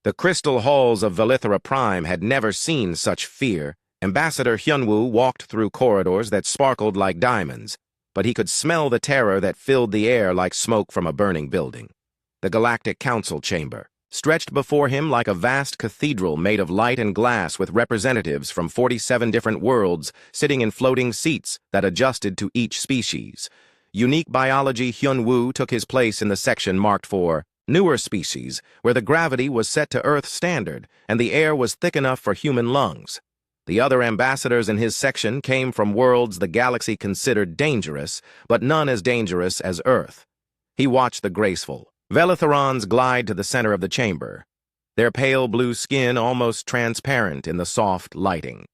The crystal halls of SciFiPrime had never seen such fear. Ambassador Hyunwoo walked through corridors that sparkled like diamonds, but he could smell the terror that filled the air like smoke from a burning building. The Galactic Council Chamber stretched before him like a vast cathedral made of light and glass with representatives from 47 different worlds sitting in floating seats that adjusted to each species. Unique biology Hyunwoo took his place in the section marked for newer species, where the gravity was set to Earth standard and the air was thick enough for human lungs. The other ambassadors in his section came from worlds the galaxy considered dangerous, but none as dangerous as Earth. He watched the graceful Velotherons glide to the center of the chamber, their pale blue skin almost transparent in the soft lighting.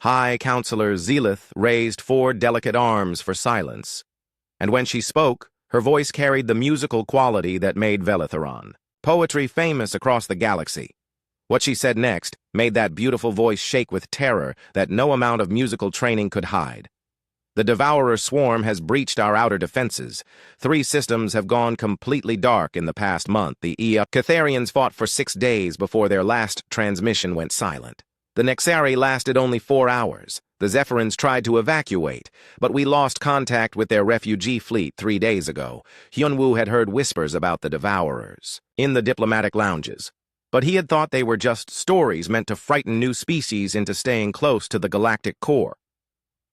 High Counselor Zelith raised 4 delicate arms for silence, and when she spoke, her voice carried the musical quality that made Velotheron poetry famous across the galaxy. What she said next made that beautiful voice shake with terror that no amount of musical training could hide. The Devourer swarm has breached our outer defenses. 3 systems have gone completely dark in the past month. The Catharians fought for 6 days before their last transmission went silent. The Nexari lasted only 4 hours. The Zephyrins tried to evacuate, but we lost contact with their refugee fleet 3 days ago. Hyunwoo had heard whispers about the Devourers in the diplomatic lounges, but he had thought they were just stories meant to frighten new species into staying close to the galactic core.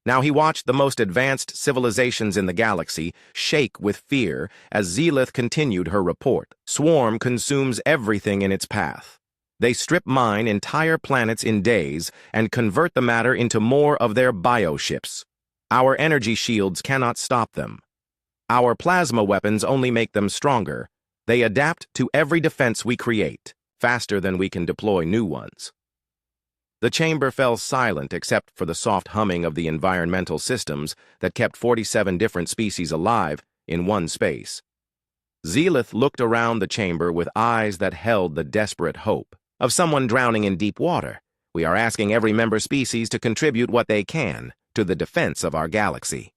Now he watched the most advanced civilizations in the galaxy shake with fear as Zelith continued her report. Swarm consumes everything in its path. They strip mine entire planets in days and convert the matter into more of their bioships. Our energy shields cannot stop them. Our plasma weapons only make them stronger. They adapt to every defense we create, faster than we can deploy new ones. The chamber fell silent except for the soft humming of the environmental systems that kept 47 different species alive in one space. Zelith looked around the chamber with eyes that held the desperate hope of someone drowning in deep water. We are asking every member species to contribute what they can to the defense of our galaxy.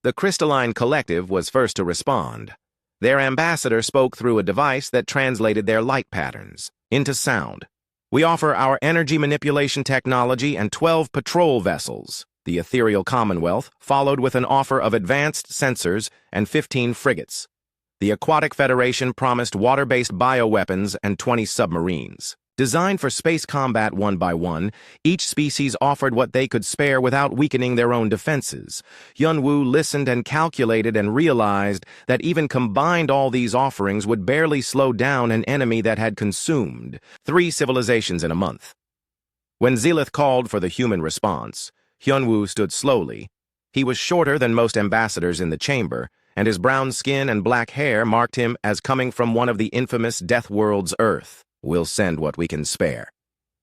The Crystalline Collective was first to respond. Their ambassador spoke through a device that translated their light patterns into sound. We offer our energy manipulation technology and 12 patrol vessels. The Ethereal Commonwealth followed with an offer of advanced sensors and 15 frigates. The Aquatic Federation promised water-based bioweapons and 20 submarines. Designed for space combat one by one, each species offered what they could spare without weakening their own defenses. Hyunwoo listened and calculated and realized that even combined all these offerings would barely slow down an enemy that had consumed 3 civilizations in a month. When Zelith called for the human response, Hyunwoo stood slowly. He was shorter than most ambassadors in the chamber, and his brown skin and black hair marked him as coming from one of the infamous Deathworld's Earth. We'll send what we can spare,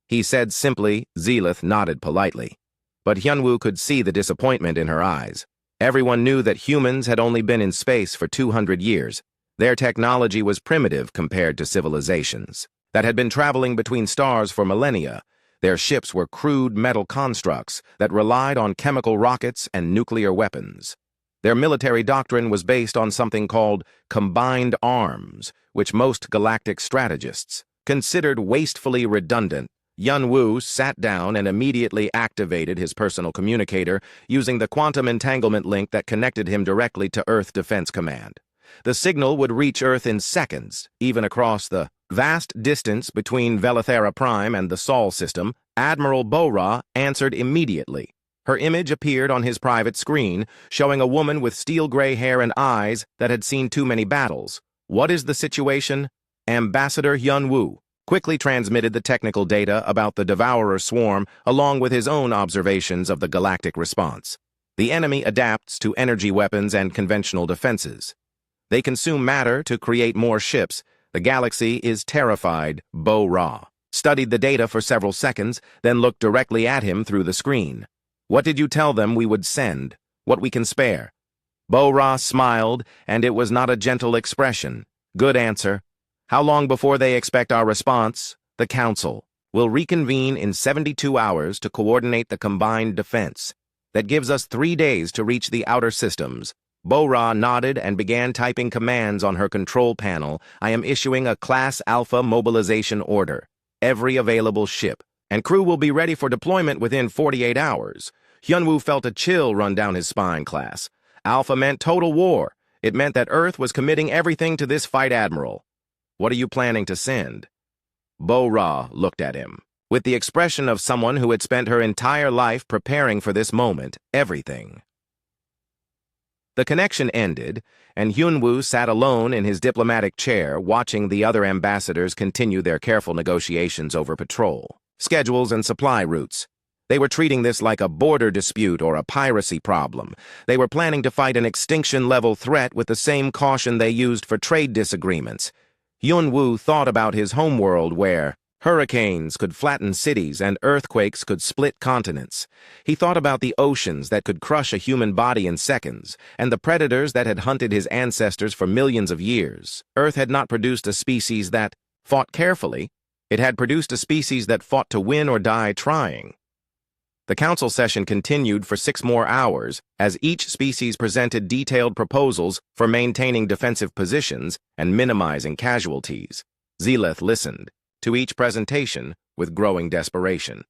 he said simply. Zelith nodded politely, but Hyunwoo could see the disappointment in her eyes. Everyone knew that humans had only been in space for 200 years. Their technology was primitive compared to civilizations that had been traveling between stars for millennia. Their ships were crude metal constructs that relied on chemical rockets and nuclear weapons. Their military doctrine was based on something called combined arms, which most galactic strategists considered wastefully redundant. Hyunwoo sat down and immediately activated his personal communicator using the quantum entanglement link that connected him directly to Earth Defense Command. The signal would reach Earth in seconds, even across the vast distance between SciFiPrime and the Sol system. Admiral Bo-Ra answered immediately. Her image appeared on his private screen, showing a woman with steel-gray hair and eyes that had seen too many battles. What is the situation? Ambassador Hyunwoo quickly transmitted the technical data about the Devourer swarm along with his own observations of the galactic response. The enemy adapts to energy weapons and conventional defenses. They consume matter to create more ships. The galaxy is terrified. Bo-Ra studied the data for several seconds, then looked directly at him through the screen. What did you tell them we would send? What we can spare? Bo-Ra smiled, and it was not a gentle expression. Good answer. How long before they expect our response? The Council will reconvene in 72 hours to coordinate the combined defense. That gives us 3 days to reach the outer systems. Bo-Ra nodded and began typing commands on her control panel. I am issuing a Class Alpha mobilization order. Every available ship and crew will be ready for deployment within 48 hours. Hyunwoo felt a chill run down his spine. Class Alpha meant total war. It meant that Earth was committing everything to this fight, Admiral. What are you planning to send? Bo-Ra looked at him with the expression of someone who had spent her entire life preparing for this moment, everything. The connection ended, and Hyunwoo sat alone in his diplomatic chair, watching the other ambassadors continue their careful negotiations over patrol, schedules, and supply routes. They were treating this like a border dispute or a piracy problem. They were planning to fight an extinction-level threat with the same caution they used for trade disagreements. Hyunwoo thought about his homeworld where hurricanes could flatten cities and earthquakes could split continents. He thought about the oceans that could crush a human body in seconds, and the predators that had hunted his ancestors for millions of years. Earth had not produced a species that fought carefully. It had produced a species that fought to win or die trying. The council session continued for 6 more hours as each species presented detailed proposals for maintaining defensive positions and minimizing casualties. Zelith listened to each presentation with growing desperation.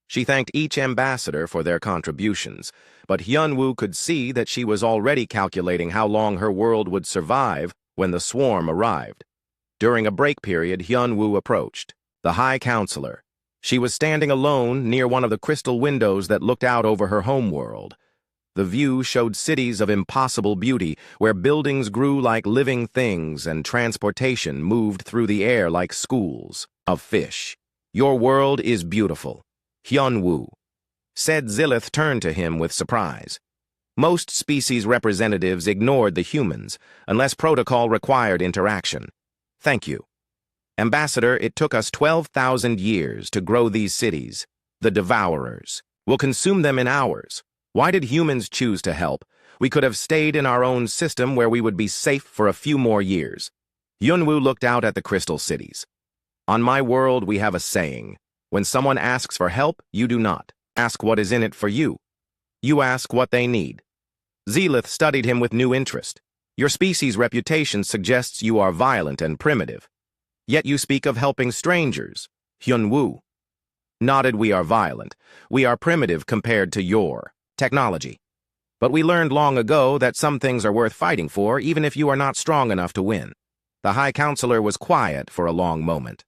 She thanked each ambassador for their contributions, but Hyunwoo could see that she was already calculating how long her world would survive when the swarm arrived. During a break period, Hyunwoo approached the High Counselor. She was standing alone near one of the crystal windows that looked out over her homeworld. The view showed cities of impossible beauty, where buildings grew like living things and transportation moved through the air like schools of fish. Your world is beautiful, Hyunwoo said. Zilith turned to him with surprise. Most species representatives ignored the humans, unless protocol required interaction. Thank you. Ambassador, it took us 12,000 years to grow these cities. The Devourers will consume them in hours. Why did humans choose to help? We could have stayed in our own system where we would be safe for a few more years. Hyunwoo looked out at the crystal cities. On my world, we have a saying. When someone asks for help, you do not ask what is in it for you. You ask what they need. Zelith studied him with new interest. Your species' reputation suggests you are violent and primitive. Yet you speak of helping strangers. Hyunwoo nodded. We are violent. We are primitive compared to your technology. But we learned long ago that some things are worth fighting for, even if you are not strong enough to win. The High Counselor was quiet for a long moment.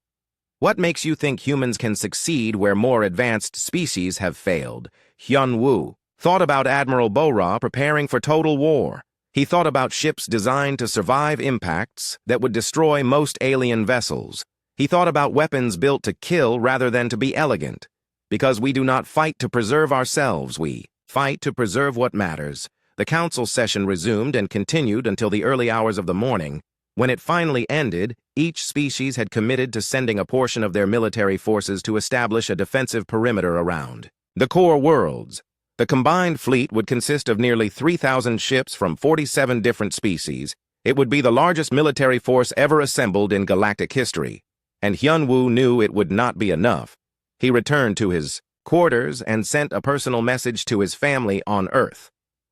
What makes you think humans can succeed where more advanced species have failed? Hyunwoo thought about Admiral Bo-Ra preparing for total war. He thought about ships designed to survive impacts that would destroy most alien vessels. He thought about weapons built to kill rather than to be elegant. Because we do not fight to preserve ourselves, we fight to preserve what matters. The council session resumed and continued until the early hours of the morning. When it finally ended, each species had committed to sending a portion of their military forces to establish a defensive perimeter around the core worlds. The combined fleet would consist of nearly 3,000 ships from 47 different species. It would be the largest military force ever assembled in galactic history. And Hyunwoo knew it would not be enough. He returned to his quarters and sent a personal message to his family on Earth.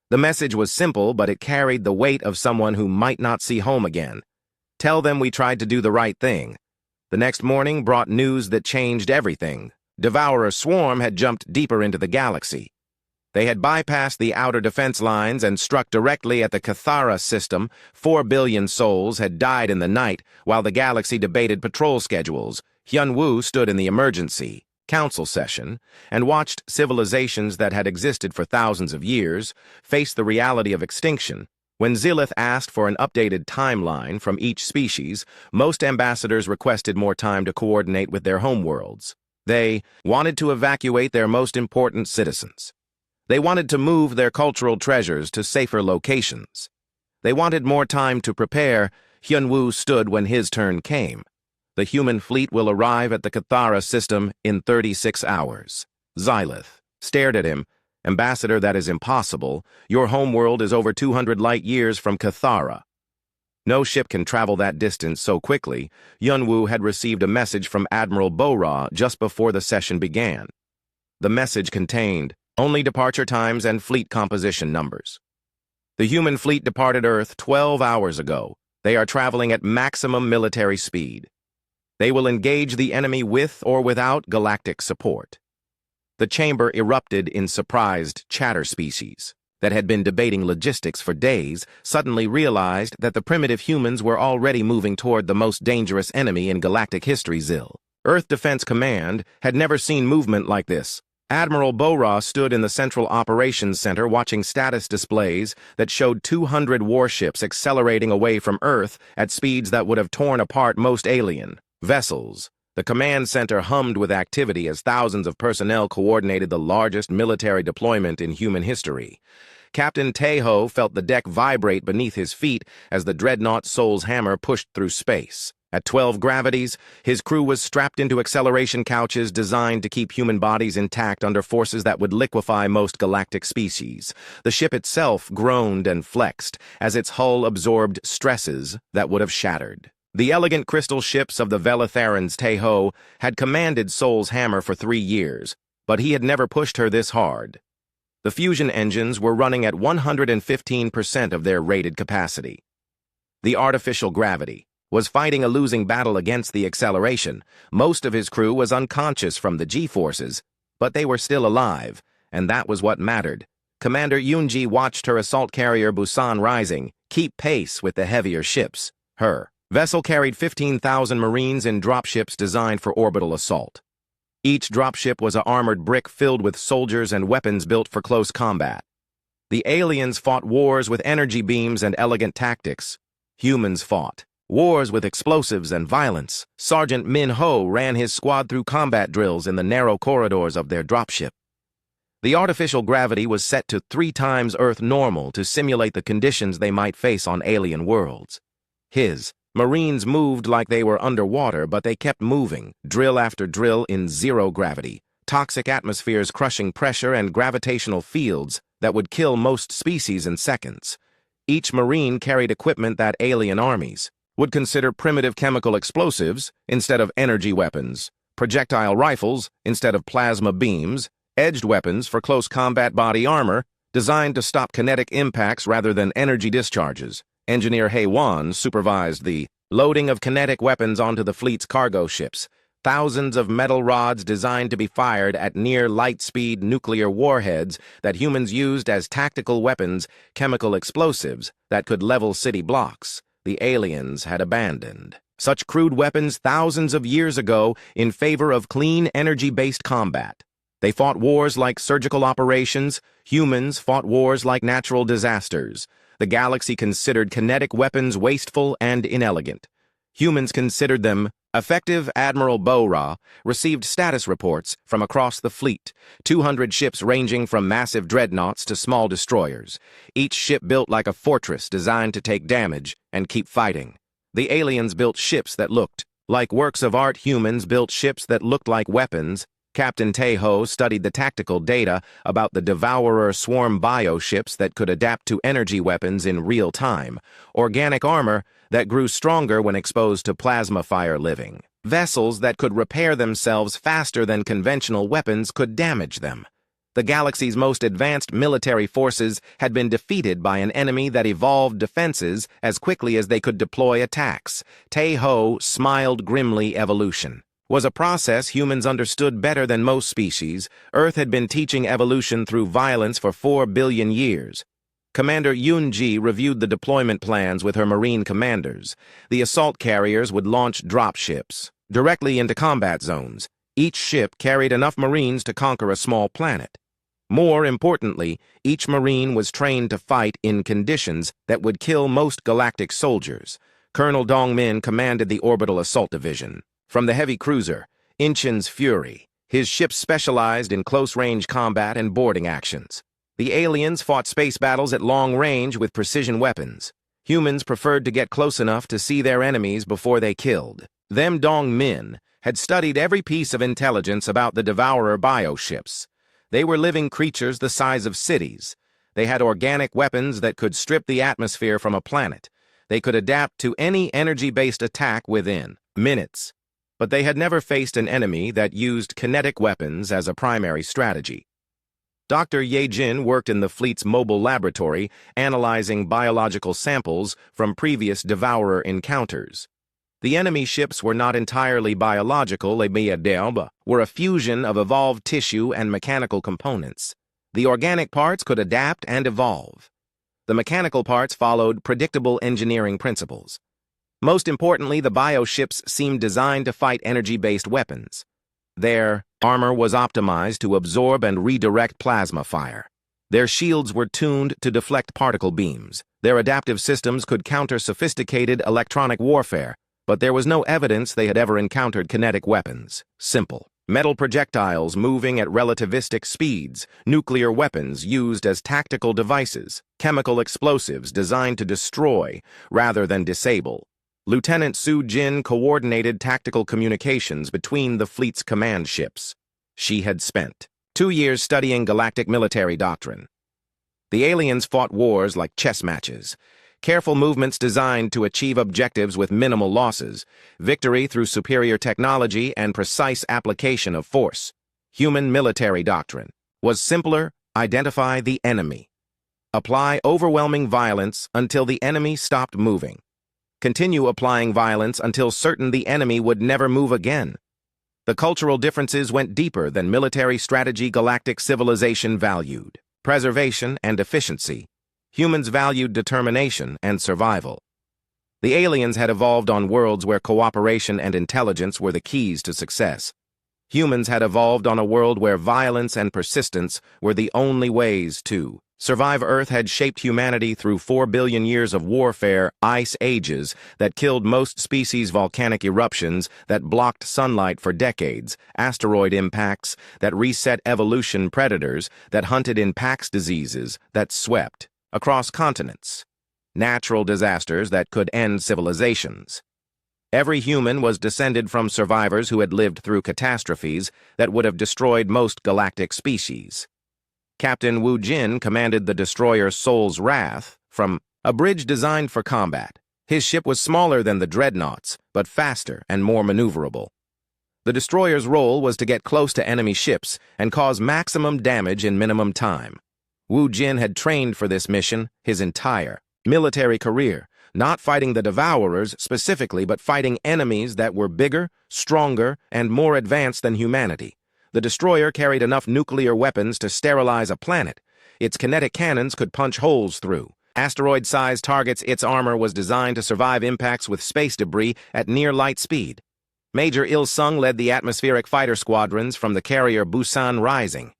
The message was simple, but it carried the weight of someone who might not see home again. Tell them we tried to do the right thing. The next morning brought news that changed everything. Devourer Swarm had jumped deeper into the galaxy. They had bypassed the outer defense lines and struck directly at the Cathara system. 4 billion souls had died in the night while the galaxy debated patrol schedules. Hyunwoo stood in the emergency council session and watched civilizations that had existed for thousands of years face the reality of extinction. When Zelith asked for an updated timeline from each species, most ambassadors requested more time to coordinate with their homeworlds. They wanted to evacuate their most important citizens. They wanted to move their cultural treasures to safer locations. They wanted more time to prepare. Hyunwoo stood when his turn came. The human fleet will arrive at the Cathara system in 36 hours. Zelith stared at him. Ambassador, that is impossible. Your homeworld is over 200 light years from Cathara. No ship can travel that distance so quickly. Hyunwoo had received a message from Admiral Bo-Ra just before the session began. The message contained only departure times and fleet composition numbers. The human fleet departed Earth 12 hours ago. They are traveling at maximum military speed. They will engage the enemy with or without galactic support. The chamber erupted in surprised chatter species that had been debating logistics for days, suddenly realized that the primitive humans were already moving toward the most dangerous enemy in galactic history, Zil. Earth Defense Command had never seen movement like this. Admiral Bora stood in the Central Operations Center watching status displays that showed 200 warships accelerating away from Earth at speeds that would have torn apart most alien vessels. The command center hummed with activity as thousands of personnel coordinated the largest military deployment in human history. Captain Tejo felt the deck vibrate beneath his feet as the dreadnought Soul's Hammer pushed through space. At 12 gravities, his crew was strapped into acceleration couches designed to keep human bodies intact under forces that would liquefy most galactic species. The ship itself groaned and flexed as its hull absorbed stresses that would have shattered. The elegant crystal ships of the Velitharans Tejo had commanded Soul's Hammer for 3 years, but he had never pushed her this hard. The fusion engines were running at 115% of their rated capacity. The artificial gravity was fighting a losing battle against the acceleration. Most of his crew was unconscious from the G-forces, but they were still alive, and that was what mattered. Commander Yunji watched her assault carrier Busan Rising keep pace with the heavier ships. Her vessel carried 15,000 Marines in dropships designed for orbital assault. Each dropship was an armored brick filled with soldiers and weapons built for close combat. The aliens fought wars with energy beams and elegant tactics. Humans fought wars with explosives and violence. Sergeant Min Ho ran his squad through combat drills in the narrow corridors of their dropship. The artificial gravity was set to 3 times Earth normal to simulate the conditions they might face on alien worlds. His Marines moved like they were underwater, but they kept moving, drill after drill in zero gravity, toxic atmospheres crushing pressure and gravitational fields that would kill most species in seconds. Each Marine carried equipment that alien armies would consider primitive chemical explosives instead of energy weapons, projectile rifles instead of plasma beams, edged weapons for close combat body armor designed to stop kinetic impacts rather than energy discharges. Engineer Heywan supervised the loading of kinetic weapons onto the fleet's cargo ships, thousands of metal rods designed to be fired at near-light-speed nuclear warheads that humans used as tactical weapons, chemical explosives that could level city blocks. The aliens had abandoned such crude weapons thousands of years ago in favor of clean energy-based combat. They fought wars like surgical operations. Humans fought wars like natural disasters. The galaxy considered kinetic weapons wasteful and inelegant. Humans considered them effective. Admiral Bora received status reports from across the fleet, 200 ships ranging from massive dreadnoughts to small destroyers, each ship built like a fortress designed to take damage and keep fighting. The aliens built ships that looked like works of art. Humans built ships that looked like weapons. Captain Tejo studied the tactical data about the Devourer swarm bioships that could adapt to energy weapons in real time, organic armor that grew stronger when exposed to plasma fire, living vessels that could repair themselves faster than conventional weapons could damage them. The galaxy's most advanced military forces had been defeated by an enemy that evolved defenses as quickly as they could deploy attacks. Tejo smiled grimly. Evolution was a process humans understood better than most species. Earth had been teaching evolution through violence for 4 billion years. Commander Yunji reviewed the deployment plans with her Marine commanders. The assault carriers would launch dropships directly into combat zones. Each ship carried enough Marines to conquer a small planet. More importantly, each Marine was trained to fight in conditions that would kill most galactic soldiers. Colonel Dongmin commanded the Orbital Assault Division. From the heavy cruiser, Inchin's Fury, his ships specialized in close-range combat and boarding actions. The aliens fought space battles at long range with precision weapons. Humans preferred to get close enough to see their enemies before they killed them. Dongmin had studied every piece of intelligence about the Devourer bioships. They were living creatures the size of cities. They had organic weapons that could strip the atmosphere from a planet. They could adapt to any energy-based attack within minutes. But they had never faced an enemy that used kinetic weapons as a primary strategy. Dr. Ye-jin worked in the fleet's mobile laboratory, analyzing biological samples from previous Devourer encounters. The enemy ships were not entirely biological, but were a fusion of evolved tissue and mechanical components. The organic parts could adapt and evolve. The mechanical parts followed predictable engineering principles. Most importantly, the bioships seemed designed to fight energy-based weapons. Their armor was optimized to absorb and redirect plasma fire. Their shields were tuned to deflect particle beams. Their adaptive systems could counter sophisticated electronic warfare, but there was no evidence they had ever encountered kinetic weapons. Simple. Metal projectiles moving at relativistic speeds, nuclear weapons used as tactical devices, chemical explosives designed to destroy rather than disable. Lieutenant Su Jin coordinated tactical communications between the fleet's command ships. She had spent 2 years studying galactic military doctrine. The aliens fought wars like chess matches. Careful movements designed to achieve objectives with minimal losses, victory through superior technology and precise application of force. Human military doctrine was simpler: identify the enemy. Apply overwhelming violence until the enemy stopped moving. Continue applying violence until certain the enemy would never move again. The cultural differences went deeper than military strategy. Galactic civilization valued preservation and efficiency. Humans valued determination and survival. The aliens had evolved on worlds where cooperation and intelligence were the keys to success. Humans had evolved on a world where violence and persistence were the only ways to survive. Earth had shaped humanity through 4 billion years of warfare, ice ages that killed most species, volcanic eruptions that blocked sunlight for decades, asteroid impacts that reset evolution, predators that hunted in packs, diseases that swept across continents, natural disasters that could end civilizations. Every human was descended from survivors who had lived through catastrophes that would have destroyed most galactic species. Captain Wu Jin commanded the destroyer Soul's Wrath from a bridge designed for combat. His ship was smaller than the dreadnoughts, but faster and more maneuverable. The destroyer's role was to get close to enemy ships and cause maximum damage in minimum time. Wu Jin had trained for this mission his entire military career, not fighting the Devourers specifically, but fighting enemies that were bigger, stronger, and more advanced than humanity. The destroyer carried enough nuclear weapons to sterilize a planet. Its kinetic cannons could punch holes through asteroid-sized targets. Its armor was designed to survive impacts with space debris at near light speed. Major Il-sung led the atmospheric fighter squadrons from the carrier Busan Rising.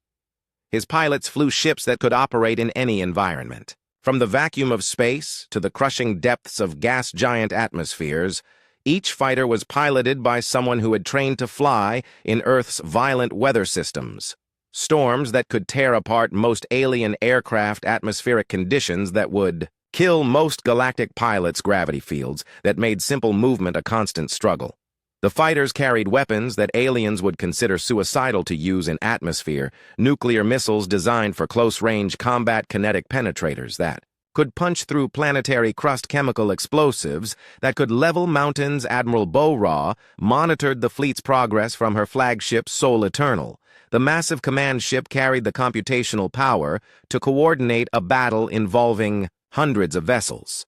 His pilots flew ships that could operate in any environment. From the vacuum of space to the crushing depths of gas-giant atmospheres, each fighter was piloted by someone who had trained to fly in Earth's violent weather systems. Storms that could tear apart most alien aircraft, atmospheric conditions that would kill most galactic pilots, gravity fields that made simple movement a constant struggle. The fighters carried weapons that aliens would consider suicidal to use in atmosphere, nuclear missiles designed for close-range combat, kinetic penetrators that could punch through planetary crust, chemical explosives that could level mountains. Admiral Bo-Ra monitored the fleet's progress from her flagship Sol Eternal. The massive command ship carried the computational power to coordinate a battle involving hundreds of vessels.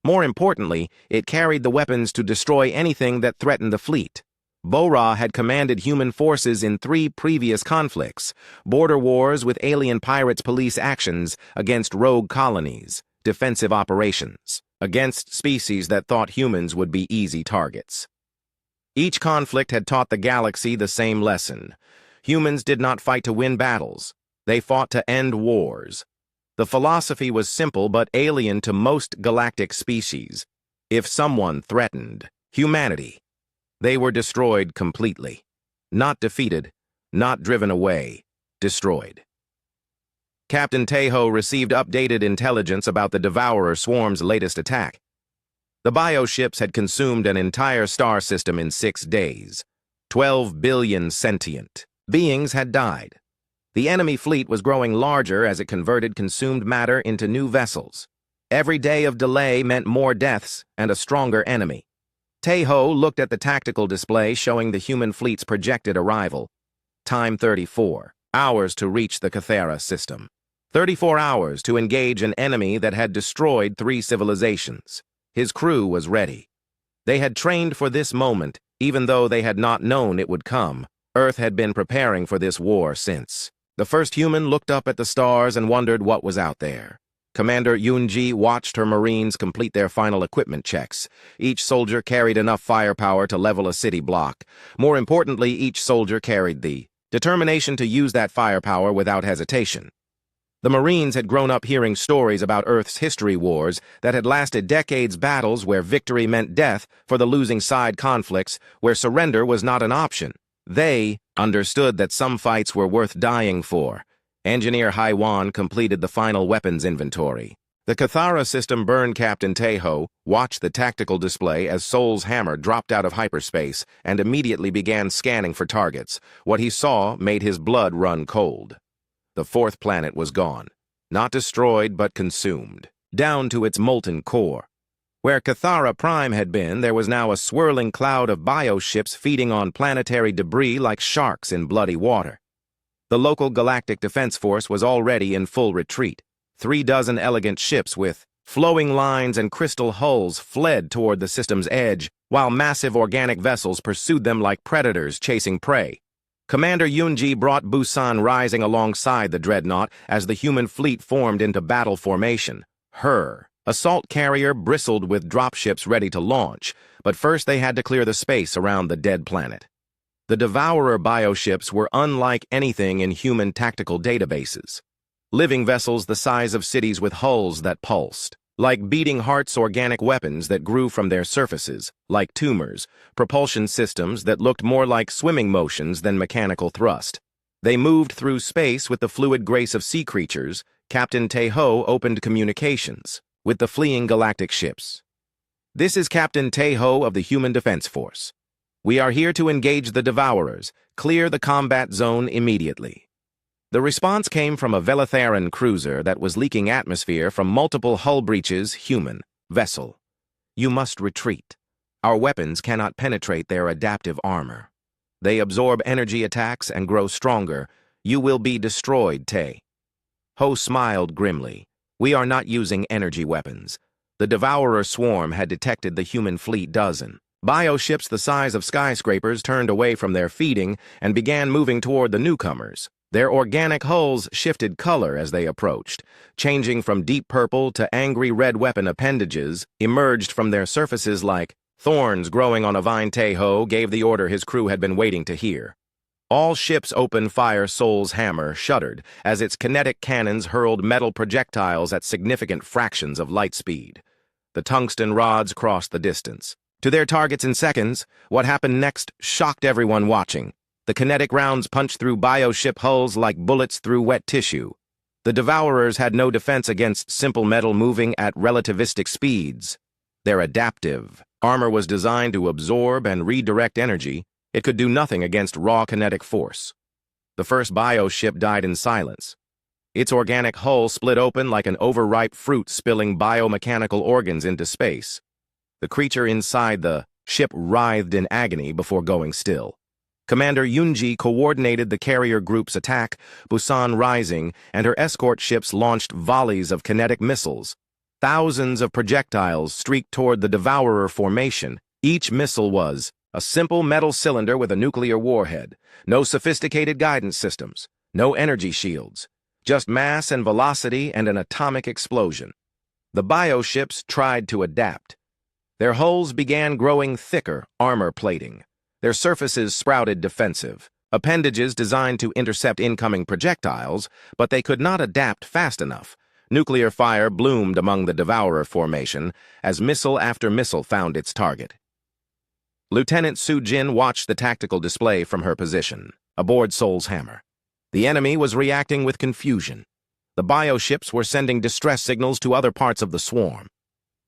More importantly, it carried the weapons to destroy anything that threatened the fleet. Bo-Ra had commanded human forces in 3 previous conflicts: border wars with alien pirates, police actions against rogue colonies, defensive operations against species that thought humans would be easy targets. Each conflict had taught the galaxy the same lesson. Humans did not fight to win battles. They fought to end wars. The philosophy was simple but alien to most galactic species. If someone threatened humanity, they were destroyed completely. Not defeated, not driven away, destroyed. Captain Tejo received updated intelligence about the Devourer swarm's latest attack. The bioships had consumed an entire star system in 6 days. 12 billion sentient beings had died. The enemy fleet was growing larger as it converted consumed matter into new vessels. Every day of delay meant more deaths and a stronger enemy. Tejo looked at the tactical display showing the human fleet's projected arrival. Time 34. hours to reach the Cathara system. 34 hours to engage an enemy that had destroyed 3 civilizations. His crew was ready. They had trained for this moment, even though they had not known it would come. Earth had been preparing for this war since. The first human looked up at the stars and wondered what was out there. Commander Yunji watched her Marines complete their final equipment checks. Each soldier carried enough firepower to level a city block. More importantly, each soldier carried the determination to use that firepower without hesitation. The Marines had grown up hearing stories about Earth's history wars that had lasted decades, battles where victory meant death for the losing side, conflicts where surrender was not an option. They understood that some fights were worth dying for. Engineer Haiwan completed the final weapons inventory. The Cathara system burned. Captain Teho watched the tactical display as Sol's hammer dropped out of hyperspace and immediately began scanning for targets. What he saw made his blood run cold. The 4th planet was gone. Not destroyed, but consumed. Down to its molten core. Where SciFiPrime had been, there was now a swirling cloud of bioships feeding on planetary debris like sharks in bloody water. The local Galactic Defense Force was already in full retreat. 36 elegant ships with flowing lines and crystal hulls fled toward the system's edge, while massive organic vessels pursued them like predators chasing prey. Commander Yunji brought Busan rising alongside the dreadnought as the human fleet formed into battle formation. Her assault carrier bristled with dropships ready to launch, but first they had to clear the space around the dead planet. The Devourer bioships were unlike anything in human tactical databases. Living vessels the size of cities with hulls that pulsed. Like beating hearts, organic weapons that grew from their surfaces, like tumors, propulsion systems that looked more like swimming motions than mechanical thrust. They moved through space with the fluid grace of sea creatures. Captain Teho opened communications with the fleeing galactic ships. "This is Captain Teho of the Human Defense Force. We are here to engage the Devourers. Clear the combat zone immediately." The response came from a Veletharan cruiser that was leaking atmosphere from multiple hull breaches. "Human vessel, you must retreat. Our weapons cannot penetrate their adaptive armor. They absorb energy attacks and grow stronger. You will be destroyed, Te." Ho smiled grimly. "We are not using energy weapons." The Devourer swarm had detected the human fleet dozen. Bioships the size of skyscrapers turned away from their feeding and began moving toward the newcomers. Their organic hulls shifted color as they approached, changing from deep purple to angry red. Weapon appendages emerged from their surfaces like thorns growing on a vine. Teho gave the order his crew had been waiting to hear. All ships opened fire. Sol's hammer shuddered as its kinetic cannons hurled metal projectiles at significant fractions of light speed. The tungsten rods crossed the distance to their targets in seconds. What happened next shocked everyone watching. The kinetic rounds punched through bioship hulls like bullets through wet tissue. The Devourers had no defense against simple metal moving at relativistic speeds. Their adaptive armor was designed to absorb and redirect energy. It could do nothing against raw kinetic force. The first bioship died in silence. Its organic hull split open like an overripe fruit, spilling biomechanical organs into space. The creature inside the ship writhed in agony before going still. Commander Yunji coordinated the carrier group's attack. Busan rising and her escort ships launched volleys of kinetic missiles. Thousands of projectiles streaked toward the Devourer formation. Each missile was a simple metal cylinder with a nuclear warhead. No sophisticated guidance systems, no energy shields, just mass and velocity and an atomic explosion. The bioships tried to adapt. Their hulls began growing thicker, armor plating. Their surfaces sprouted defensive appendages designed to intercept incoming projectiles, but they could not adapt fast enough. Nuclear fire bloomed among the Devourer formation as missile after missile found its target. Lieutenant Su Jin watched the tactical display from her position, aboard Sol's hammer. The enemy was reacting with confusion. The bioships were sending distress signals to other parts of the swarm.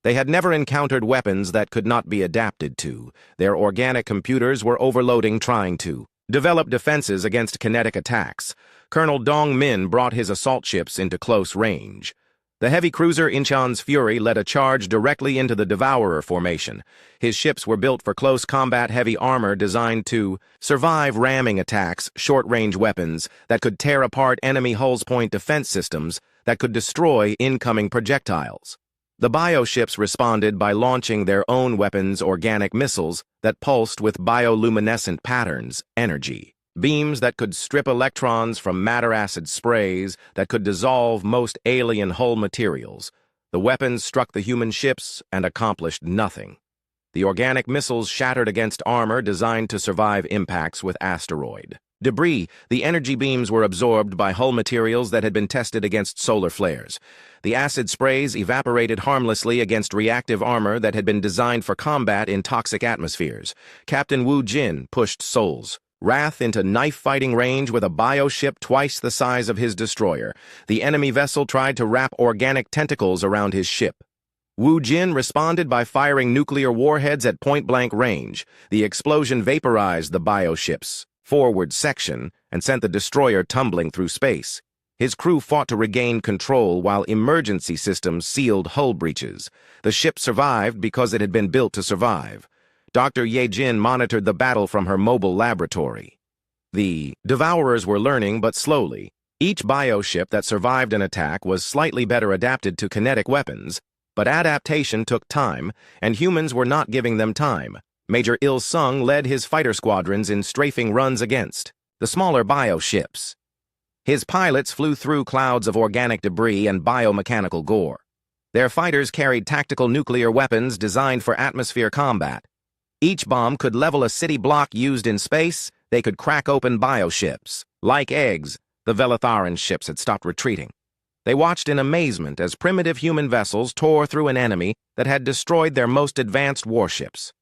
They had never encountered weapons that could not be adapted to. Their organic computers were overloading, trying to develop defenses against kinetic attacks. Colonel Dong Min brought his assault ships into close range. The heavy cruiser Incheon's Fury led a charge directly into the Devourer formation. His ships were built for close combat heavy armor designed to survive ramming attacks, short-range weapons that could tear apart enemy hull's point defense systems that could destroy incoming projectiles. The bioships responded by launching their own weapons, organic missiles that pulsed with bioluminescent patterns, energy. Beams that could strip electrons from matter-acid sprays that could dissolve most alien hull materials. The weapons struck the human ships and accomplished nothing. The organic missiles shattered against armor designed to survive impacts with asteroid debris. The energy beams were absorbed by hull materials that had been tested against solar flares. The acid sprays evaporated harmlessly against reactive armor that had been designed for combat in toxic atmospheres. Captain Wu Jin pushed Soul's Wrath into knife-fighting range with a bioship twice the size of his destroyer. The enemy vessel tried to wrap organic tentacles around his ship. Wu Jin responded by firing nuclear warheads at point-blank range. The explosion vaporized the bioship's forward section and sent the destroyer tumbling through space. His crew fought to regain control while emergency systems sealed hull breaches. The ship survived because it had been built to survive. Dr. Ye Jin monitored the battle from her mobile laboratory. The Devourers were learning, but slowly. Each bioship that survived an attack was slightly better adapted to kinetic weapons, but adaptation took time, and humans were not giving them time. Major Il Sung led his fighter squadrons in strafing runs against the smaller bioships. His pilots flew through clouds of organic debris and biomechanical gore. Their fighters carried tactical nuclear weapons designed for atmosphere combat. Each bomb could level a city block used in space. They could crack open bioships. Like eggs, the Velatharan ships had stopped retreating. They watched in amazement as primitive human vessels tore through an enemy that had destroyed their most advanced warships.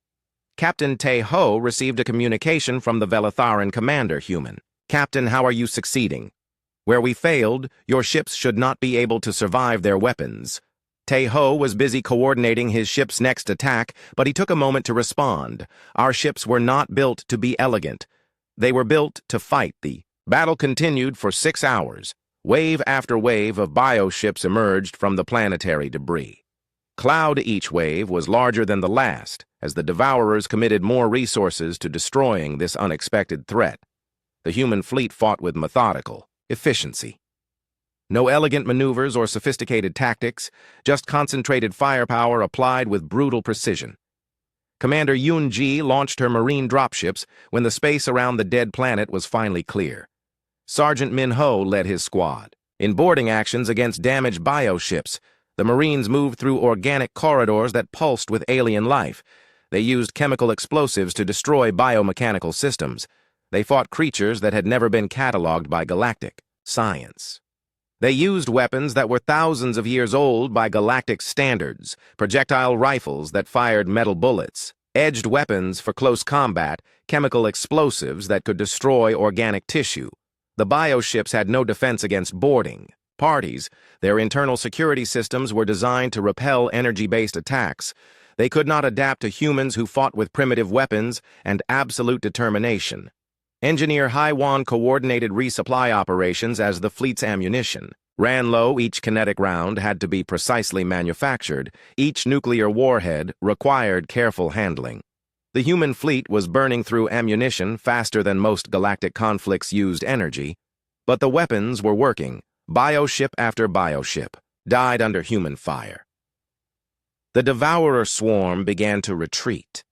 Captain Tae Ho received a communication from the Velatharan commander human. "Captain, how are you succeeding? Where we failed, your ships should not be able to survive their weapons." Tae Ho was busy coordinating his ship's next attack, but he took a moment to respond. "Our ships were not built to be elegant. They were built to fight." The battle continued for 6 hours. Wave after wave of bioships emerged from the planetary debris. Cloud each wave was larger than the last, as the Devourers committed more resources to destroying this unexpected threat. The human fleet fought with methodical efficiency. No elegant maneuvers or sophisticated tactics, just concentrated firepower applied with brutal precision. Commander Yoon Ji launched her marine dropships when the space around the dead planet was finally clear. Sergeant Min Ho led his squad. In boarding actions against damaged bioships, the Marines moved through organic corridors that pulsed with alien life. They used chemical explosives to destroy biomechanical systems. They fought creatures that had never been cataloged by galactic science. They used weapons that were thousands of years old by galactic standards, projectile rifles that fired metal bullets, edged weapons for close combat, chemical explosives that could destroy organic tissue. The bioships had no defense against boarding parties. Their internal security systems were designed to repel energy-based attacks. They could not adapt to humans who fought with primitive weapons and absolute determination. Engineer Haiwan coordinated resupply operations as the fleet's ammunition ran low. Each kinetic round had to be precisely manufactured. Each nuclear warhead required careful handling. The human fleet was burning through ammunition faster than most galactic conflicts used energy, but the weapons were working. Bioship after bioship died under human fire. The Devourer swarm began to retreat.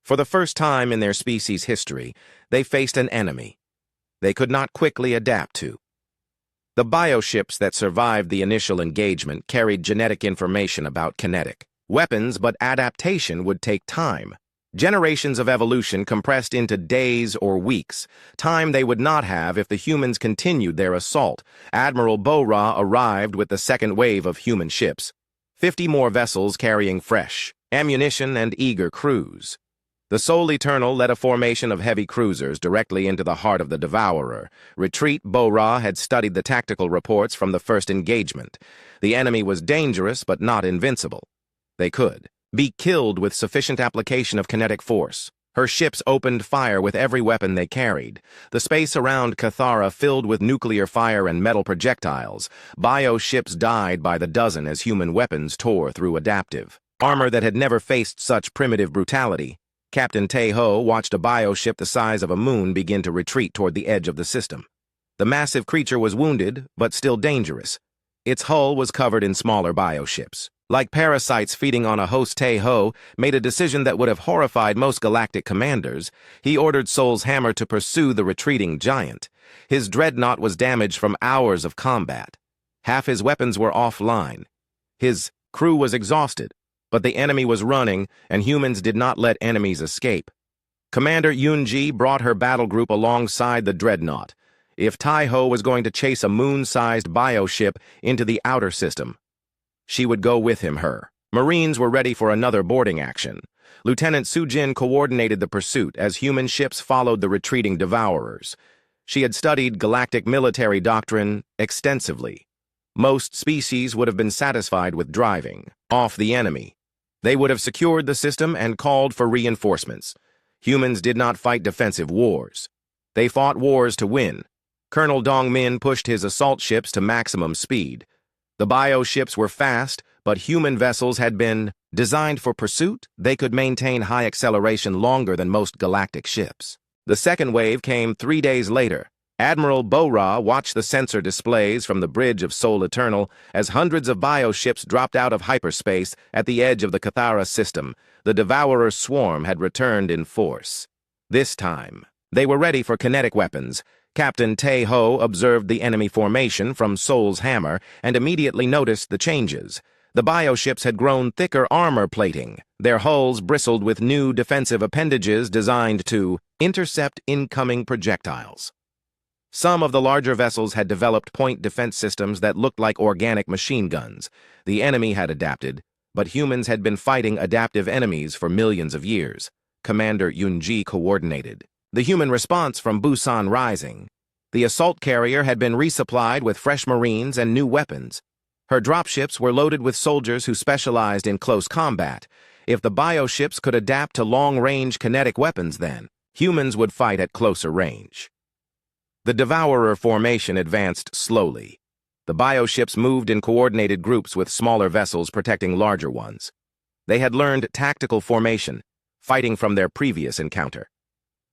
For the first time in their species' history, they faced an enemy they could not quickly adapt to. The bioships that survived the initial engagement carried genetic information about kinetic weapons, but adaptation would take time. Generations of evolution compressed into days or weeks, time they would not have if the humans continued their assault. Admiral Bo-Ra arrived with the second wave of human ships, 50 more vessels carrying fresh ammunition and eager crews. The Soul Eternal led a formation of heavy cruisers directly into the heart of the Devourer. Retreat. Bo-Ra had studied the tactical reports from the first engagement. The enemy was dangerous but not invincible. They could be killed with sufficient application of kinetic force. Her ships opened fire with every weapon they carried. The space around Cathara filled with nuclear fire and metal projectiles. Bio-ships died by the dozen as human weapons tore through adaptive armor that had never faced such primitive brutality. Captain Tae-ho watched a bio-ship the size of a moon begin to retreat toward the edge of the system. The massive creature was wounded, but still dangerous. Its hull was covered in smaller bio-ships. Like parasites feeding on a host, Tae-ho made a decision that would have horrified most galactic commanders. He ordered Sol's hammer to pursue the retreating giant. His dreadnought was damaged from hours of combat. Half his weapons were offline. His crew was exhausted, but the enemy was running, and humans did not let enemies escape. Commander Yoonji brought her battle group alongside the dreadnought. If Tae-ho was going to chase a moon-sized bio-ship into the outer system, she would go with him. Her Marines were ready for another boarding action. Lieutenant Sujin coordinated the pursuit as human ships followed the retreating devourers. She had studied galactic military doctrine extensively. Most species would have been satisfied with driving off the enemy. They would have secured the system and called for reinforcements. Humans did not fight defensive wars. They fought wars to win. Colonel Dong-min pushed his assault ships to maximum speed. The bio-ships were fast, but human vessels had been designed for pursuit. They could maintain high acceleration longer than most galactic ships. The second wave came 3 days later. Admiral Bo-Ra watched the sensor displays from the bridge of Sol Eternal as hundreds of bio-ships dropped out of hyperspace at the edge of the Cathara system. The Devourer swarm had returned in force. This time, they were ready for kinetic weapons. Captain Tae-ho observed the enemy formation from Sol's hammer and immediately noticed the changes. The bio-ships had grown thicker armor plating. Their hulls bristled with new defensive appendages designed to intercept incoming projectiles. Some of the larger vessels had developed point defense systems that looked like organic machine guns. The enemy had adapted, but humans had been fighting adaptive enemies for millions of years. Commander Yoonji coordinated the human response from Busan Rising. The assault carrier had been resupplied with fresh Marines and new weapons. Her dropships were loaded with soldiers who specialized in close combat. If the bio-ships could adapt to long-range kinetic weapons, then humans would fight at closer range. The Devourer formation advanced slowly. The bio-ships moved in coordinated groups with smaller vessels protecting larger ones. They had learned tactical formation, fighting from their previous encounter.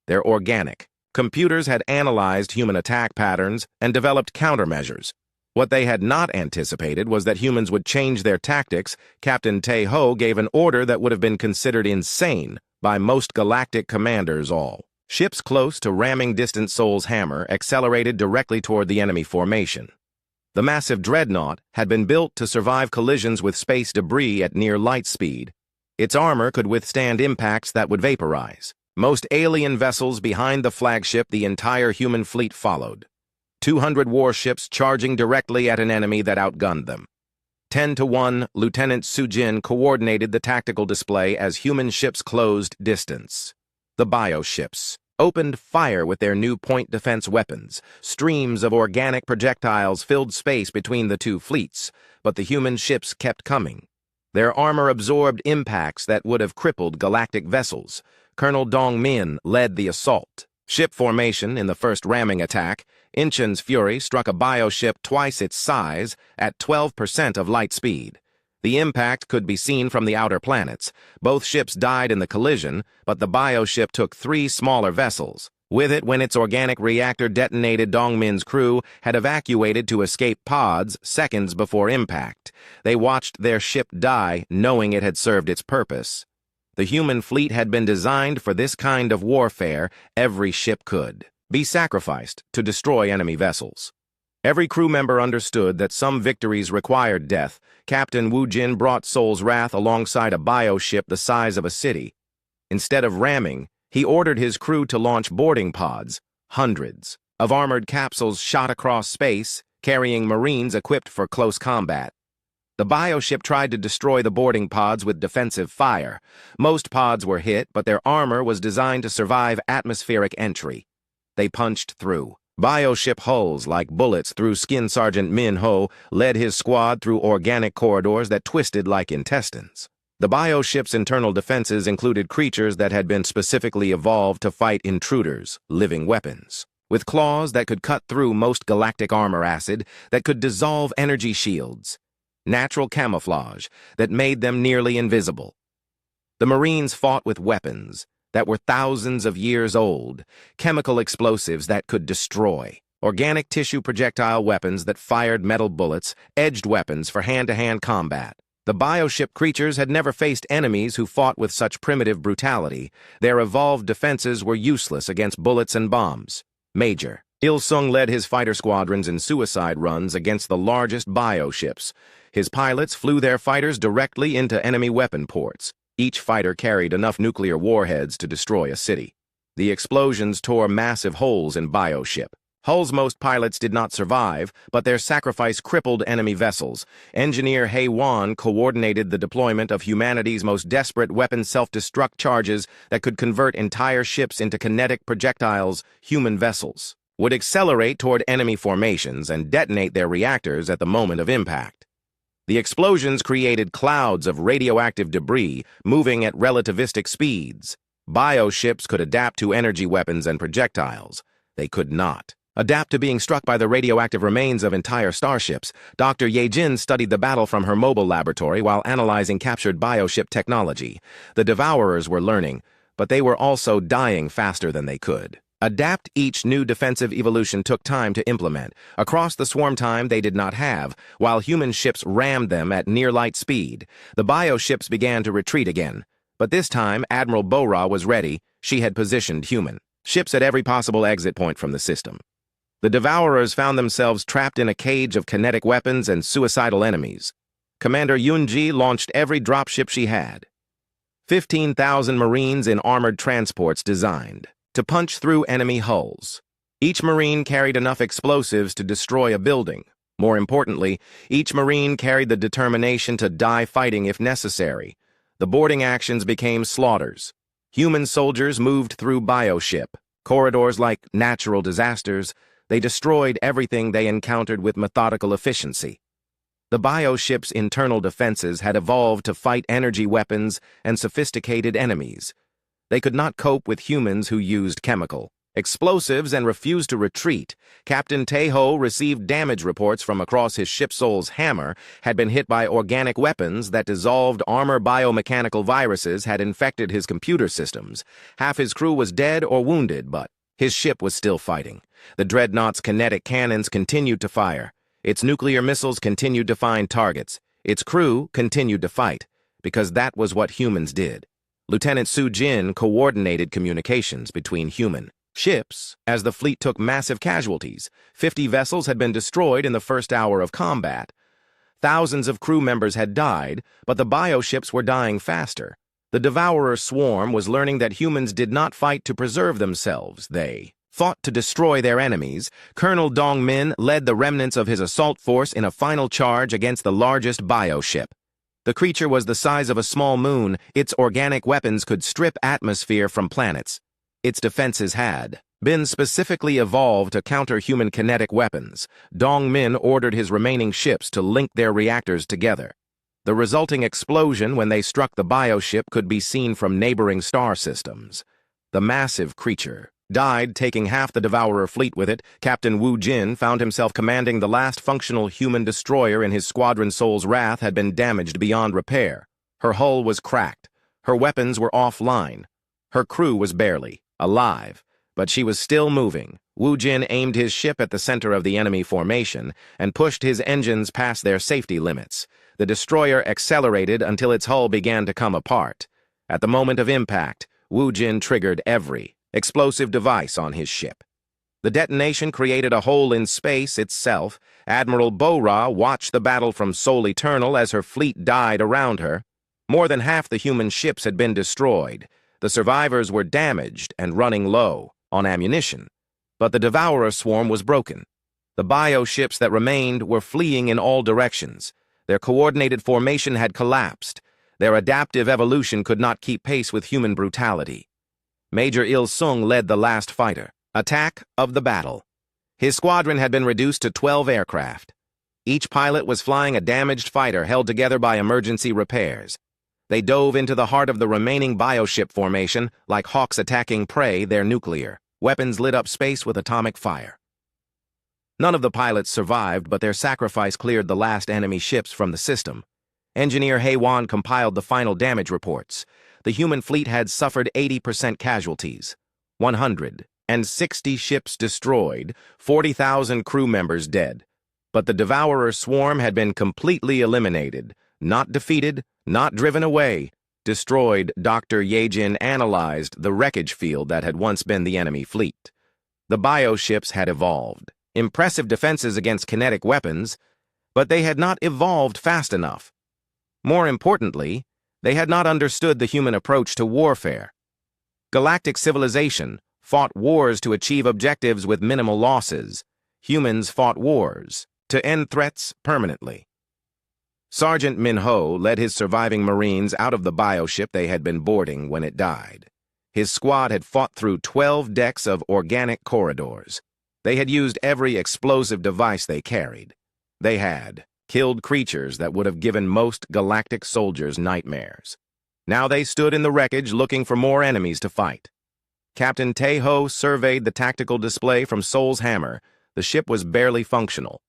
They're organic. Computers had analyzed human attack patterns and developed countermeasures. What they had not anticipated was that humans would change their tactics. Captain Tae-ho gave an order that would have been considered insane by most galactic commanders. All ships close to ramming distance Sol's hammer accelerated directly toward the enemy formation. The massive dreadnought had been built to survive collisions with space debris at near light speed. Its armor could withstand impacts that would vaporize. Most alien vessels behind the flagship, the entire human fleet followed. 200 warships charging directly at an enemy that outgunned them. 10-1, Lieutenant Sujin coordinated the tactical display as human ships closed distance. The bio-ships opened fire with their new point defense weapons. Streams of organic projectiles filled space between the two fleets, but the human ships kept coming. Their armor absorbed impacts that would have crippled galactic vessels. Colonel Dong-min led the assault. Ship formation in the first ramming attack. Incheon's Fury struck a bio-ship twice its size at 12% of light speed. The impact could be seen from the outer planets. Both ships died in the collision, but the bio-ship took 3 smaller vessels. With it, when its organic reactor detonated, Dong-min's crew had evacuated to escape pods seconds before impact. They watched their ship die, knowing it had served its purpose. The human fleet had been designed for this kind of warfare. Every ship could be sacrificed to destroy enemy vessels. Every crew member understood that some victories required death. Captain Wu Jin brought Sol's Wrath alongside a bio-ship the size of a city. Instead of ramming, he ordered his crew to launch boarding pods. Hundreds of armored capsules shot across space, carrying Marines equipped for close combat. The bio-ship tried to destroy the boarding pods with defensive fire. Most pods were hit, but their armor was designed to survive atmospheric entry. They punched through bio-ship hulls like bullets through skin. Sergeant Min Ho led his squad through organic corridors that twisted like intestines. The bioship's internal defenses included creatures that had been specifically evolved to fight intruders, living weapons, with claws that could cut through most galactic armor acid, that could dissolve energy shields, natural camouflage that made them nearly invisible. The Marines fought with weapons that were thousands of years old, chemical explosives that could destroy, organic tissue projectile weapons that fired metal bullets, edged weapons for hand-to-hand combat. The bioship creatures had never faced enemies who fought with such primitive brutality. Their evolved defenses were useless against bullets and bombs. Major Il-sung led his fighter squadrons in suicide runs against the largest bioships. His pilots flew their fighters directly into enemy weapon ports. Each fighter carried enough nuclear warheads to destroy a city. The explosions tore massive holes in bioship. Hull's most pilots did not survive, but their sacrifice crippled enemy vessels. Engineer Hei Wan coordinated the deployment of humanity's most desperate weapon self-destruct charges that could convert entire ships into kinetic projectiles. Human vessels would accelerate toward enemy formations and detonate their reactors at the moment of impact. The explosions created clouds of radioactive debris moving at relativistic speeds. Bioships could adapt to energy weapons and projectiles. They could not adapt to being struck by the radioactive remains of entire starships. Dr. Ye-jin studied the battle from her mobile laboratory while analyzing captured bioship technology. The Devourers were learning, but they were also dying faster than they could adapt. Each new defensive evolution took time to implement. Across the swarm time they did not have, while human ships rammed them at near-light speed. The bioships began to retreat again, but this time Admiral Bora was ready. She had positioned human ships at every possible exit point from the system. The Devourers found themselves trapped in a cage of kinetic weapons and suicidal enemies. Commander Yunji launched every dropship she had. 15,000 Marines in armored transports designed to punch through enemy hulls. Each Marine carried enough explosives to destroy a building. More importantly, each Marine carried the determination to die fighting if necessary. The boarding actions became slaughters. Human soldiers moved through bioship corridors like natural disasters. They destroyed everything they encountered with methodical efficiency. The bioship's internal defenses had evolved to fight energy weapons and sophisticated enemies. They could not cope with humans who used chemical explosives and refused to retreat. Captain Taeho received damage reports from across his ship. Sol's hammer had been hit by organic weapons that dissolved armor. Biomechanical viruses had infected his computer systems. Half his crew was dead or wounded, but his ship was still fighting. The Dreadnought's kinetic cannons continued to fire. Its nuclear missiles continued to find targets. Its crew continued to fight, because that was what humans did. Lieutenant Su Jin coordinated communications between human ships as the fleet took massive casualties. 50 vessels had been destroyed in the first hour of combat. Thousands of crew members had died, but the bioships were dying faster. The Devourer swarm was learning that humans did not fight to preserve themselves. They fought to destroy their enemies. Colonel Dong Min led the remnants of his assault force in a final charge against the largest bioship. The creature was the size of a small moon. Its organic weapons could strip atmosphere from planets. Its defenses had been specifically evolved to counter human kinetic weapons. Dong Min ordered his remaining ships to link their reactors together. The resulting explosion when they struck the bioship could be seen from neighboring star systems. The massive creature died, taking half the Devourer fleet with it. Captain Wu Jin found himself commanding the last functional human destroyer in his squadron. Soul's Wrath had been damaged beyond repair. Her hull was cracked. Her weapons were offline. Her crew was barely alive, but she was still moving. Wu Jin aimed his ship at the center of the enemy formation and pushed his engines past their safety limits. The destroyer accelerated until its hull began to come apart. At the moment of impact, Wu Jin triggered every explosive device on his ship. The detonation created a hole in space itself. Admiral Bora watched the battle from Sol Eternal as her fleet died around her. More than half the human ships had been destroyed. The survivors were damaged and running low on ammunition. But the Devourer swarm was broken. The bioships that remained were fleeing in all directions. Their coordinated formation had collapsed. Their adaptive evolution could not keep pace with human brutality. Major Il-sung led the last fighter attack of the battle. His squadron had been reduced to 12 aircraft. Each pilot was flying a damaged fighter held together by emergency repairs. They dove into the heart of the remaining bioship formation, like hawks attacking prey, their nuclear weapons lit up space with atomic fire. None of the pilots survived, but their sacrifice cleared the last enemy ships from the system. Engineer Haywan compiled the final damage reports. The human fleet had suffered 80% casualties. 160 ships destroyed, 40,000 crew members dead. But the Devourer swarm had been completely eliminated, not defeated, not driven away. Destroyed. Dr. Yejin analyzed the wreckage field that had once been the enemy fleet. The bioships had evolved. Impressive defenses against kinetic weapons, but they had not evolved fast enough. More importantly, they had not understood the human approach to warfare. Galactic civilization fought wars to achieve objectives with minimal losses. Humans fought wars to end threats permanently. Sergeant Minho led his surviving Marines out of the bioship they had been boarding when it died. His squad had fought through 12 decks of organic corridors. They had used every explosive device they carried. They had killed creatures that would have given most galactic soldiers nightmares. Now they stood in the wreckage looking for more enemies to fight. Captain Teho surveyed the tactical display from Sol's hammer. The ship was barely functional.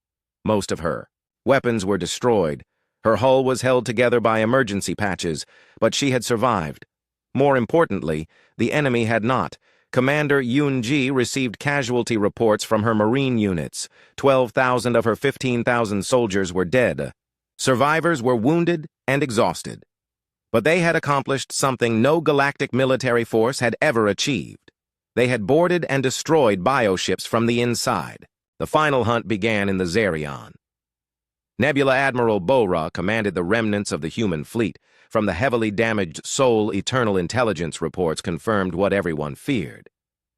Most of her weapons were destroyed. Her hull was held together by emergency patches, but she had survived. More importantly, the enemy had not. Commander Yun-ji received casualty reports from her Marine units. 12,000 of her 15,000 soldiers were dead. Survivors were wounded and exhausted. But they had accomplished something no galactic military force had ever achieved. They had boarded and destroyed bioships from the inside. The final hunt began in the Zerion. Nebula Admiral Bora commanded the remnants of the human fleet. From the heavily damaged Sol Eternal Intelligence reports confirmed what everyone feared.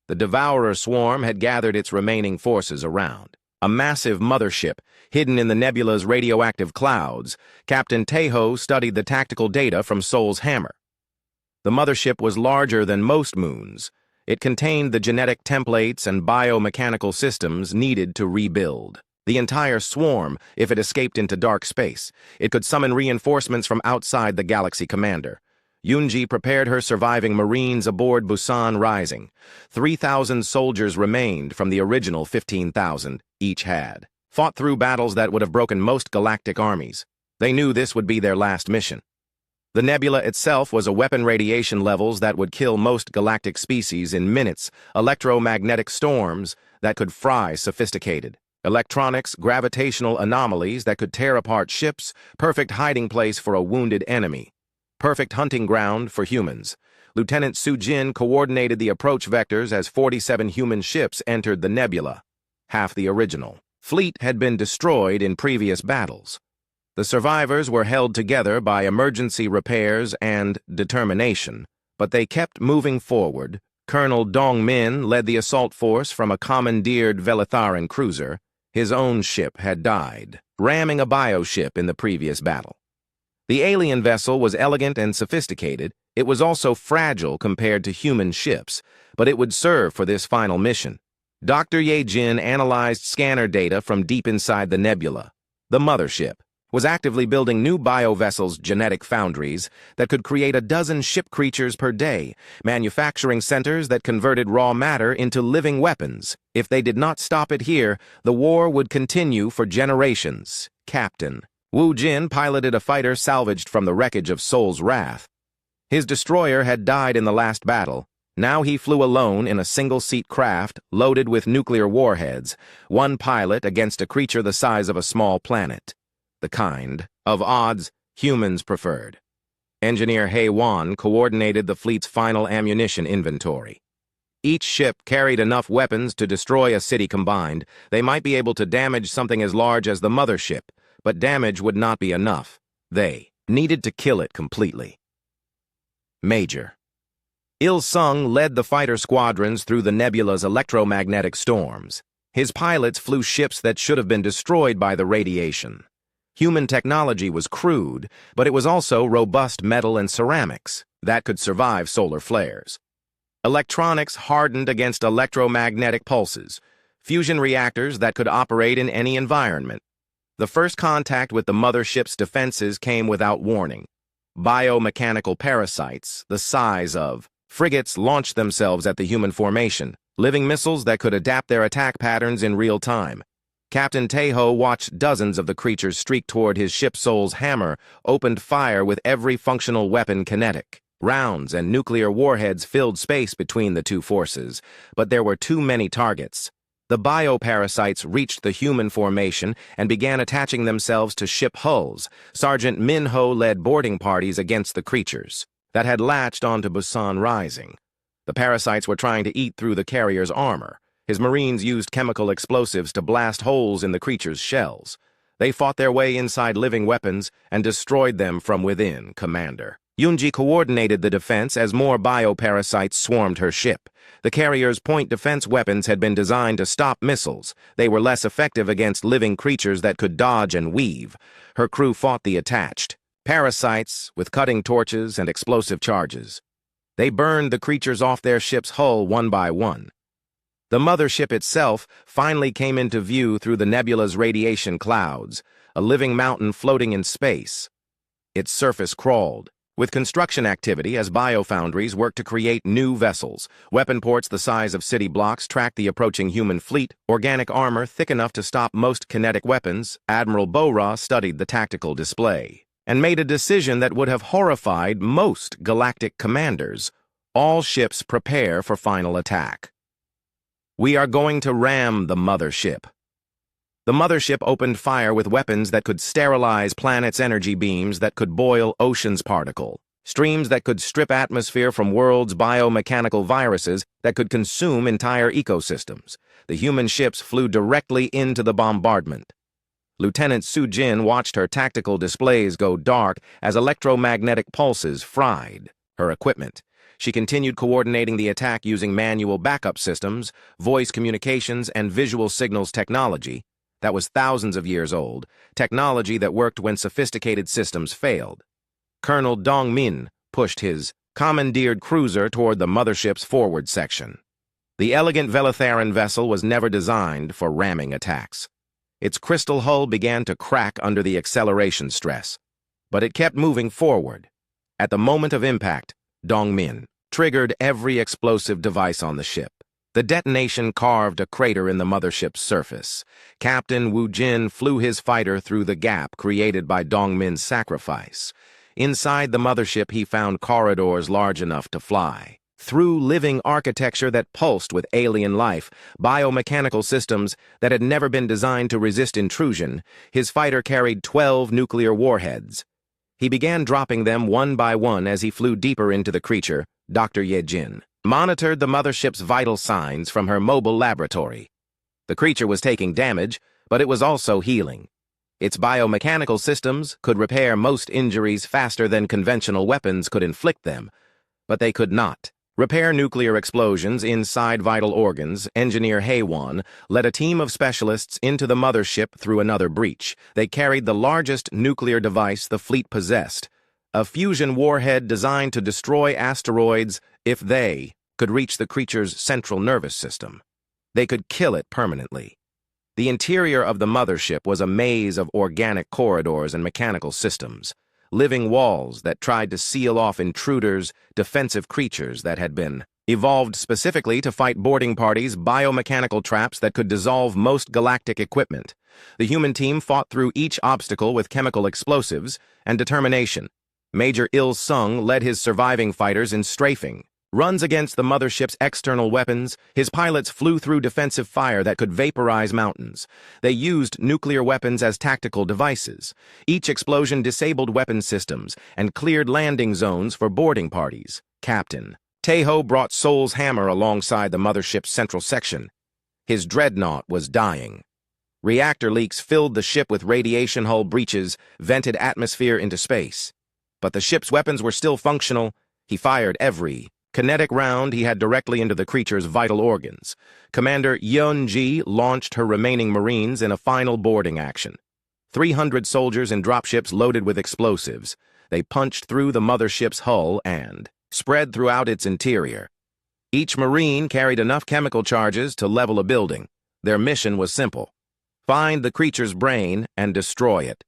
The Devourer swarm had gathered its remaining forces around. A massive mothership, hidden in the nebula's radioactive clouds. Captain Teho studied the tactical data from Sol's hammer. The mothership was larger than most moons. It contained the genetic templates and biomechanical systems needed to rebuild. The entire swarm, if it escaped into dark space, it could summon reinforcements from outside the Galaxy Commander. Yunji prepared her surviving Marines aboard Busan Rising. 3,000 soldiers remained from the original 15,000 each had. Fought through battles that would have broken most galactic armies. They knew this would be their last mission. The nebula itself was a weapon radiation levels that would kill most galactic species in minutes, electromagnetic storms that could fry sophisticated. Electronics, gravitational anomalies that could tear apart ships, perfect hiding place for a wounded enemy. Perfect hunting ground for humans. Lieutenant Sujin coordinated the approach vectors as 47 human ships entered the nebula. Half the original fleet had been destroyed in previous battles. The survivors were held together by emergency repairs and determination, but they kept moving forward. Colonel Dong Min led the assault force from a commandeered Velitharan cruiser. His own ship had died, ramming a bioship in the previous battle. The alien vessel was elegant and sophisticated. It was also fragile compared to human ships, but it would serve for this final mission. Dr. Yejin analyzed scanner data from deep inside the nebula. The mothership was actively building new biovessels, genetic foundries that could create a dozen ship creatures per day, manufacturing centers that converted raw matter into living weapons. If they did not stop it here, the war would continue for generations. Captain Wu Jin piloted a fighter salvaged from the wreckage of Sol's Wrath. His destroyer had died in the last battle. Now he flew alone in a single-seat craft loaded with nuclear warheads, one pilot against a creature the size of a small planet. The kind of odds humans preferred. Engineer Haywan coordinated the fleet's final ammunition inventory. Each ship carried enough weapons to destroy a city combined. They might be able to damage something as large as the mothership, but damage would not be enough. They needed to kill it completely. Major Il-sung led the fighter squadrons through the nebula's electromagnetic storms. His pilots flew ships that should have been destroyed by the radiation. Human technology was crude, but it was also robust metal and ceramics that could survive solar flares. Electronics hardened against electromagnetic pulses, fusion reactors that could operate in any environment. The first contact with the mothership's defenses came without warning. biomechanical parasites the size of frigates launched themselves at the human formation, living missiles that could adapt their attack patterns in real time. Captain Tejo watched dozens of the creatures streak toward his ship's soul's hammer, opened fire with every functional weapon kinetic. Rounds and nuclear warheads filled space between the two forces, but there were too many targets. The bioparasites reached the human formation and began attaching themselves to ship hulls. Sergeant Minho led boarding parties against the creatures that had latched onto Busan Rising. The parasites were trying to eat through the carrier's armor. His Marines used chemical explosives to blast holes in the creatures' shells. They fought their way inside living weapons and destroyed them from within, Commander. Yunji coordinated the defense as more bioparasites swarmed her ship. The carrier's point defense weapons had been designed to stop missiles. They were less effective against living creatures that could dodge and weave. Her crew fought the attached parasites with cutting torches and explosive charges. They burned the creatures off their ship's hull one by one. The mothership itself finally came into view through the nebula's radiation clouds, a living mountain floating in space. Its surface crawled with construction activity as biofoundries worked to create new vessels. Weapon ports the size of city blocks tracked the approaching human fleet, organic armor thick enough to stop most kinetic weapons. Admiral Bora studied the tactical display and made a decision that would have horrified most galactic commanders. All ships prepare for final attack. We are going to ram the mothership. The mothership opened fire with weapons that could sterilize planets' energy beams, that could boil oceans' particle, streams that could strip atmosphere from worlds' biomechanical viruses that could consume entire ecosystems. The human ships flew directly into the bombardment. Lieutenant Su Jin watched her tactical displays go dark as electromagnetic pulses fried her equipment. She continued coordinating the attack using manual backup systems, voice communications, and visual signals technology that was thousands of years old, technology that worked when sophisticated systems failed. Colonel Dong Min pushed his commandeered cruiser toward the mothership's forward section. The elegant Velitharan vessel was never designed for ramming attacks. Its crystal hull began to crack under the acceleration stress, but it kept moving forward. At the moment of impact, Dong Min triggered every explosive device on the ship. The detonation carved a crater in the mothership's surface. Captain Wu Jin flew his fighter through the gap created by Dong Min's sacrifice. Inside the mothership, he found corridors large enough to fly. Through living architecture that pulsed with alien life, biomechanical systems that had never been designed to resist intrusion, his fighter carried 12 nuclear warheads. He began dropping them one by one as he flew deeper into the creature. Dr. Ye Jin monitored the mothership's vital signs from her mobile laboratory. The creature was taking damage, but it was also healing. Its biomechanical systems could repair most injuries faster than conventional weapons could inflict them, but they could not repair nuclear explosions inside vital organs. Engineer Haewon led a team of specialists into the mothership through another breach. They carried the largest nuclear device the fleet possessed, a fusion warhead designed to destroy asteroids if they could reach the creature's central nervous system. They could kill it permanently. The interior of the mothership was a maze of organic corridors and mechanical systems, living walls that tried to seal off intruders, defensive creatures that had been evolved specifically to fight boarding parties, biomechanical traps that could dissolve most galactic equipment. The human team fought through each obstacle with chemical explosives and determination. Major Il Sung led his surviving fighters in strafing runs against the mothership's external weapons. His pilots flew through defensive fire that could vaporize mountains. They used nuclear weapons as tactical devices. Each explosion disabled weapon systems and cleared landing zones for boarding parties. Captain Tejo brought Soul's hammer alongside the mothership's central section. His dreadnought was dying. Reactor leaks filled the ship with radiation hull breaches, vented atmosphere into space. But the ship's weapons were still functional. He fired every kinetic round he had directly into the creature's vital organs. Commander Yeon-ji launched her remaining Marines in a final boarding action. 300 soldiers in dropships loaded with explosives. They punched through the mothership's hull and spread throughout its interior. Each Marine carried enough chemical charges to level a building. Their mission was simple: find the creature's brain and destroy it.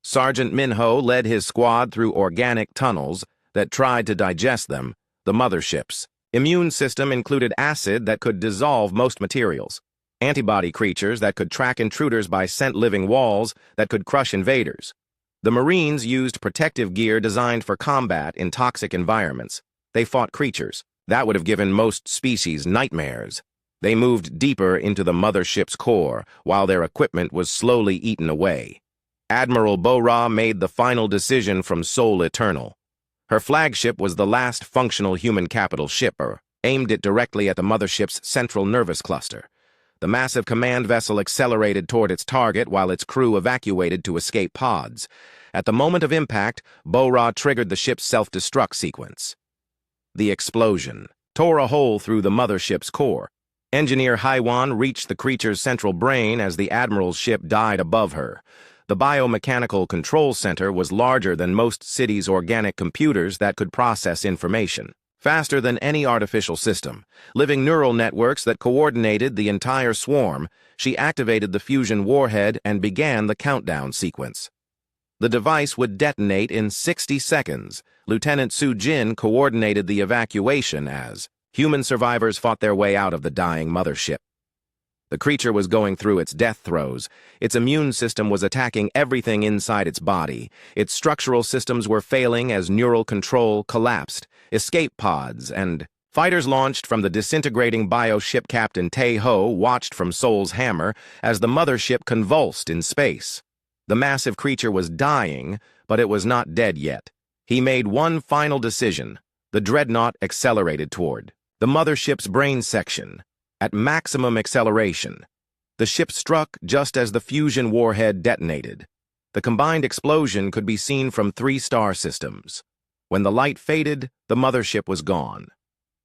Sergeant Minho led his squad through organic tunnels that tried to digest them, the mothership's immune system included acid that could dissolve most materials, antibody creatures that could track intruders by scent living walls that could crush invaders. The Marines used protective gear designed for combat in toxic environments. They fought creatures. That would have given most species nightmares. They moved deeper into the mothership's core, while their equipment was slowly eaten away. Admiral Bo-Ra made the final decision from Sol Eternal. Her flagship was the last functional human capital ship, aimed it directly at the mothership's central nervous cluster. The massive command vessel accelerated toward its target while its crew evacuated to escape pods. At the moment of impact, Bo-Ra triggered the ship's self-destruct sequence. The explosion tore a hole through the mothership's core. Engineer Haiwan reached the creature's central brain as the Admiral's ship died above her. The biomechanical control center was larger than most cities' organic computers that could process information. Faster than any artificial system, living neural networks that coordinated the entire swarm, she activated the fusion warhead and began the countdown sequence. The device would detonate in 60 seconds. Lieutenant Su Jin coordinated the evacuation as human survivors fought their way out of the dying mothership. The creature was going through its death throes. Its immune system was attacking everything inside its body. Its structural systems were failing as neural control collapsed. Escape pods and fighters launched from the disintegrating bioship Captain Tae-ho watched from Sol's hammer as the mothership convulsed in space. The massive creature was dying, but it was not dead yet. He made one final decision. The dreadnought accelerated toward the mothership's brain section. At maximum acceleration, the ship struck just as the fusion warhead detonated. The combined explosion could be seen from 3 star systems. When the light faded, the mothership was gone.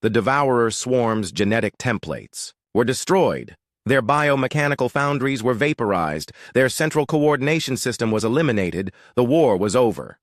The Devourer swarm's genetic templates were destroyed. Their biomechanical foundries were vaporized. Their central coordination system was eliminated. The war was over.